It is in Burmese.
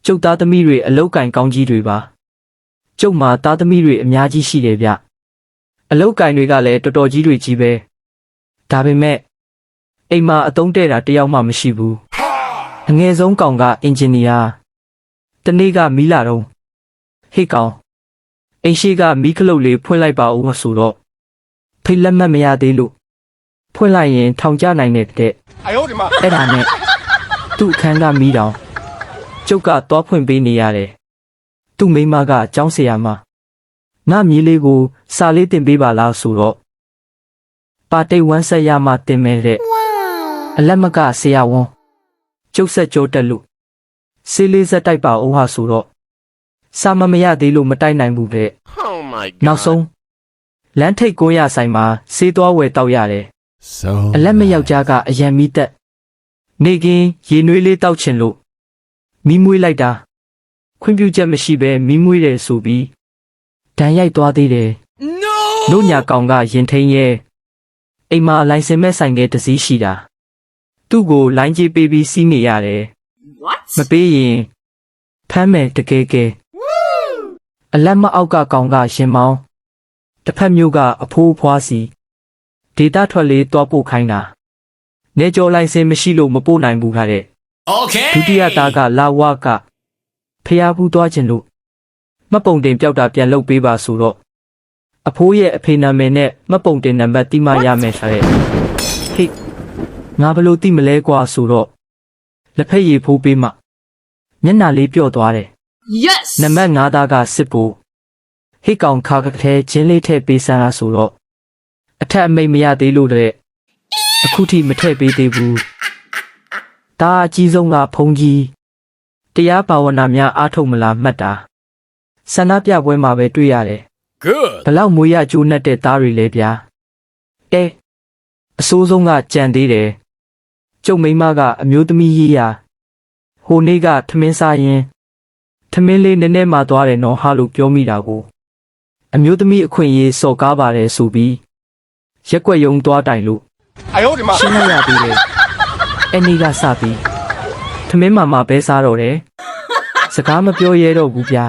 ကျုပ်သားသမီးတွေအလောက်ကင်ကောင်းကြီးတွေပါကျုပ်မှာသားသမီးတွေအများကြီးရှိတယ်ဗျအလောက်ကင်တွေကလည်းတော်တော်ကြီးတွေကြီးပဲဒါပေမဲ့အိမ်မှာအသုံးတဲ့တာတယောက်မှမရှိဘူးအငယ်ဆုံးကောင်ကအင်ဂျင်နီယာတနေ့ကမီးလာတော့ဟေ့ကောင်အိမ်ရှိကမီးခလုတ်လေးဖွင့်လိုက်ပါဦးဆိုတော့ဖိတ်လက်မှတ်မရသေးလို့ဖွင့်လိုက်ရင်ထောင်ကျနိုင်တဲ့အဲ့ဒါနဲ့သူ့အခန်းကမီးတောင်ကျုပ်ကသွားဖွင့်ပေးနေရတယ်သူ့မိန်းမကအကြောင်းဆရာမငါမြေးလေးကိုစာလေးတင်ပေးပါလားဆိုတော့ပါတိတ်ဝမ်းဆက်ရမှတင်မဲ့တဲ့အလက်မကဆရာဝန်ကျုပ်ဆက်ကြောတက်လို့ဆေးလေးဆက်တိုက်ပါဦးဟာဆိုတော့စာမရသေးလို့မတိုက်နိုင်ဘူးတဲ့နောက်ဆုံးလမ်းထိပ်ကွန်းရဆိုင်မှာဆေးသွားဝယ်တောက်ရတယ်အလက်မယောက်ျားကအရန်မီးတက်နေကင်းရေနွေးလေးတောက်ချင်လို့မီးမွေးလိုက်တာခွင့်ပြုချက်မရှိဘဲမီးမွေးတယ်ဆိုပြီးဒဏ်ရိုက်သွားသေးတယ်နို့ညာကောင်ကရင်ထိန်ရဲ့အိမ်မှာလိုင်စင်မဲ့ဆိုင်ကတစ်စီးရှိတာသူ့ကိုလိုင်းကြီးပေးပြီးစီးနေရတယ်မပေးရင်ဖမ်းမယ်တကယ်ကဲအလက်မအောက်ကကောင်ကရင်မောင်းတစ်ဖက်မျိုးကအဖိုးဖွားစီဒေတာထွက်လေးတွားပို့ခိုင်းတာနေကြောလိုင်စင်မရှိလို့မပို့နိုင်ဘူးခါတဲ့ဒုတိယသားကလာဝကဖျားဘူးသွားခြင်းလို့မှတ်ပုံတင်ပြောက်တာပြန်လုပ်ပေးပါဆိုတော့အဖိုးရဲ့အဖေနာမည်နဲ့မှတ်ပုံတင်နံပါတ်တိမရမယ်ဆိုတဲ့ဟိတ်ငါဘလို့တိမလဲကွာဆိုတော့လက်ဖက်ရည်ဖိုးပေးမှမျက်နှာလေးပြော့သွားတယ် Yes နံပါတ်5သားကစစ်ဖို့ဟိတ်ကောင်ခါကခဲချင်းလေးထည့်ပေးစမ်းလားဆိုတော့အထက်အမိတ်မရသေးလို့တဲ့အခုထိမထည့်ပေးသေးဘူးဒါအကြီးဆုံးကဖုန်ကြီးတရားဘာဝနာများအားထုတ်မလားမှတ်တာဆန္ဒပြပွဲမှာပဲတွေ့ရတယ် Good ဘလောက်မွေးရကျိုးနဲ့တဲ့သားတွေလဲဗျာအဆိုးဆုံးကကြံသေးတယ်ကျုပ်မိန်းမကအမျိုးသမီးရေးရာဟိုနေ့ကထမင်းစားရင်ထမင်းလေးနည်းနည်းမှသွားတယ်နော်ဟာလို့ပြောမိတာကိုအမျိုးသမီးအခွင့်အရေးစော်ကားပါတယ်ဆိုပြီးရက်ွက်ယုံသွားတိုင်လို့ရှင်းလိုက်ရသေးတယ်အဲ့နေ့ကစပြီးထမင်းမှပဲစားတော့တယ်စကားမပြောရဲတော့ဘူးဗျာ